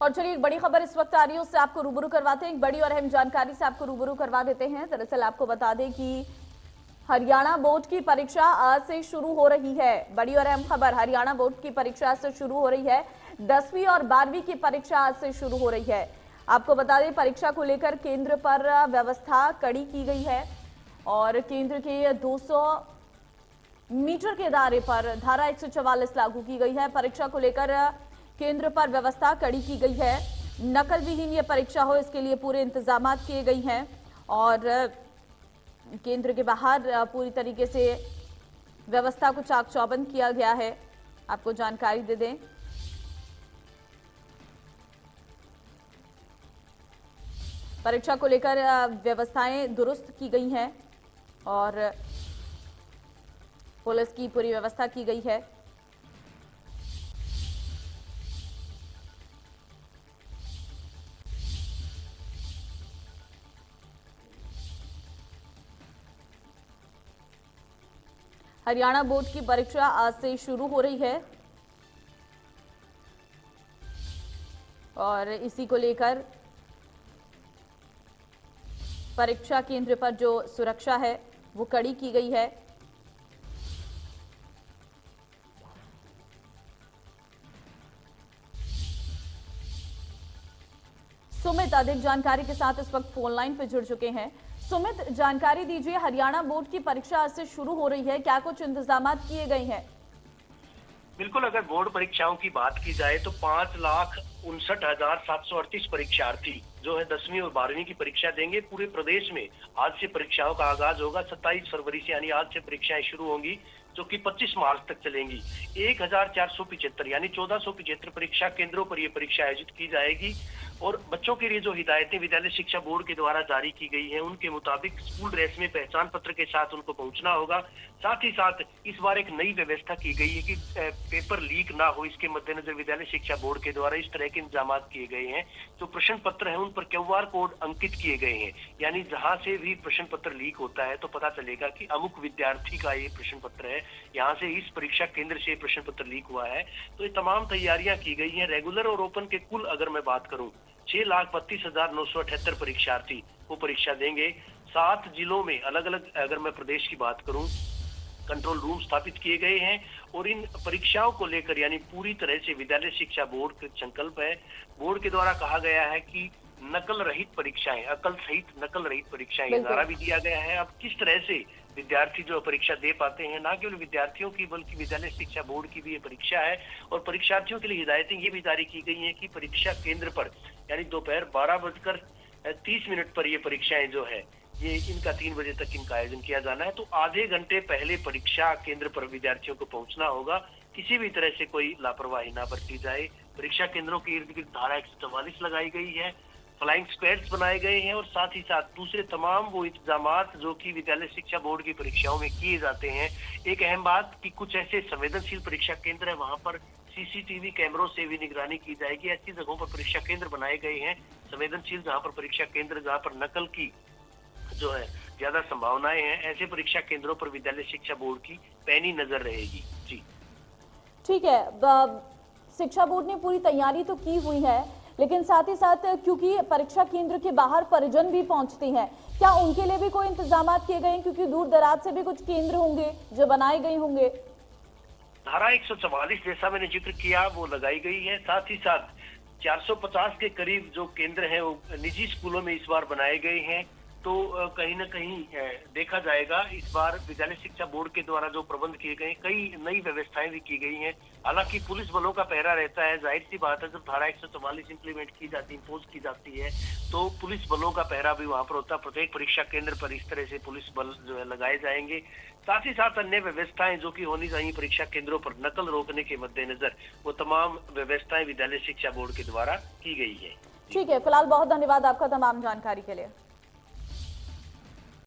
और चलिए एक बड़ी खबर इस वक्त आ रही है, उससे आपको रूबरू करवाते हैं। एक बड़ी और अहम जानकारी से आपको रूबरू करवा देते हैं। दरअसल आपको बता दें कि हरियाणा बोर्ड की परीक्षा आज से शुरू हो रही है। बड़ी और अहम खबर, हरियाणा बोर्ड की परीक्षा आज से शुरू हो रही है। 10वीं और 12वीं की परीक्षा आज से शुरू हो रही है। आपको बता दें परीक्षा को लेकर केंद्र पर व्यवस्था कड़ी की गई है और केंद्र के 200 मीटर के दायरे पर धारा 144 लागू की गई है। परीक्षा को लेकर केंद्र पर व्यवस्था कड़ी की गई है। नकल विहीन ये परीक्षा हो, इसके लिए पूरे इंतजाम किए गए हैं और केंद्र के बाहर पूरी तरीके से व्यवस्था को चाक चौबंद किया गया है। आपको जानकारी दे दें, परीक्षा को लेकर व्यवस्थाएं दुरुस्त की गई हैं और पुलिस की पूरी व्यवस्था की गई है। हरियाणा बोर्ड की परीक्षा आज से शुरू हो रही है और इसी को लेकर परीक्षा केंद्र पर जो सुरक्षा है वो कड़ी की गई है। सुमित अधिक जानकारी के साथ इस वक्त फोन लाइन पर जुड़ चुके हैं। सुमित, जानकारी दीजिए, हरियाणा बोर्ड की परीक्षा आज से शुरू हो रही है, क्या कुछ इंतजाम किए गए हैं? बिल्कुल, अगर बोर्ड परीक्षाओं की बात की जाए तो 5,59,738 परीक्षार्थी जो है 10वीं और 12वीं की परीक्षा देंगे। पूरे प्रदेश में आज से परीक्षाओं का आगाज होगा। 27 फरवरी से यानी आज से परीक्षाएं शुरू होंगी जो कि 25 मार्च तक चलेंगी। 1,475 यानी 1,475 परीक्षा केंद्रों पर यह परीक्षा आयोजित की जाएगी और बच्चों के लिए जो हिदायतें विद्यालय शिक्षा बोर्ड के द्वारा जारी की गई हैं उनके मुताबिक स्कूल ड्रेस में पहचान पत्र के साथ उनको पहुंचना होगा। साथ ही साथ इस बार एक नई व्यवस्था की गई है कि पेपर लीक ना हो, इसके मद्देनजर विद्यालय शिक्षा बोर्ड के द्वारा इस तरह के इंतजाम किए गए हैं। जो प्रश्न पत्र है उन पर QR कोड अंकित किए गए हैं, यानी जहां से भी प्रश्न पत्र लीक होता है तो पता चलेगा कि अमुक विद्यार्थी का ये प्रश्न पत्र है, यहाँ से इस परीक्षा केंद्र से प्रश्न पत्र लीक हुआ है। तो ये तमाम तैयारियां की गई हैं। रेगुलर और ओपन के कुल अगर मैं बात करूं 6,32,978 परीक्षार्थी वो परीक्षा देंगे। 7 जिलों में अलग अलग अगर मैं प्रदेश की बात करूं कंट्रोल रूम स्थापित किए गए हैं और इन परीक्षाओं को लेकर यानी पूरी तरह से विद्यालय शिक्षा बोर्ड का संकल्प है। बोर्ड के द्वारा कहा गया है कि नकल रहित परीक्षाएं, अकल सहित नकल रहित परीक्षाएं, ये नारा भी दिया गया है। अब किस तरह से विद्यार्थी जो परीक्षा दे पाते हैं, ना केवल विद्यार्थियों की बल्कि विद्यालय शिक्षा बोर्ड की भी ये परीक्षा है और परीक्षार्थियों के लिए हिदायतें ये भी जारी की गई हैं कि परीक्षा केंद्र पर यानी दोपहर 12:30 पर ये परीक्षाएं जो है ये इनका 3 बजे तक इनका आयोजन किया जाना है। तो आधे घंटे पहले परीक्षा केंद्र पर विद्यार्थियों को पहुंचना होगा। किसी भी तरह से कोई लापरवाही ना बरती जाए। परीक्षा केंद्रों के इर्द गिर्द धारा 144 लगाई गई है, फ्लाइंग स्क्वाड्स बनाए गए हैं और साथ ही साथ दूसरे तमाम वो इंतजाम जो कि विद्यालय शिक्षा बोर्ड की परीक्षाओं में किए जाते हैं। एक अहम बात कि कुछ ऐसे संवेदनशील परीक्षा केंद्र है वहां पर CCTV कैमरों से भी निगरानी की जाएगी। ऐसी जगहों पर परीक्षा केंद्र बनाए गए हैं संवेदनशील, जहां पर परीक्षा केंद्र जहां पर नकल की जो है ज्यादा संभावनाएं हैं, ऐसे परीक्षा केंद्रों पर विद्यालय शिक्षा बोर्ड की पैनी नजर रहेगी। जी ठीक है, शिक्षा बोर्ड ने पूरी तैयारी तो की हुई है, लेकिन साथ ही साथ क्योंकि परीक्षा केंद्र के बाहर परिजन भी पहुंचते हैं, क्या उनके लिए भी कोई इंतजाम किए गए हैं? क्योंकि दूर दराज से भी कुछ केंद्र होंगे जो बनाए गए होंगे। धारा 144 जैसा मैंने जिक्र किया वो लगाई गई है। साथ ही साथ 450 के करीब जो केंद्र हैं वो निजी स्कूलों में इस बार बनाए गए हैं। तो कहीं ना कहीं देखा जाएगा इस बार विद्यालय शिक्षा बोर्ड के द्वारा जो प्रबंध किए गए, कई नई व्यवस्थाएं भी की गई हैं। हालांकि पुलिस बलों का पहरा रहता है, जाहिर सी बात है जब धारा 144 इंप्लीमेंट की जाती है, इम्पोज की जाती है तो पुलिस बलों का पहरा भी वहां पर होता है। प्रत्येक परीक्षा केंद्र पर इस तरह से पुलिस बल जो है लगाए जाएंगे। साथ ही साथ अन्य व्यवस्थाएं जो कि होनी चाहिए परीक्षा केंद्रों पर नकल रोकने के मद्देनजर, वो तमाम व्यवस्थाएं विद्यालय शिक्षा बोर्ड के द्वारा की गई है। ठीक है, फिलहाल बहुत धन्यवाद आपका तमाम जानकारी के लिए।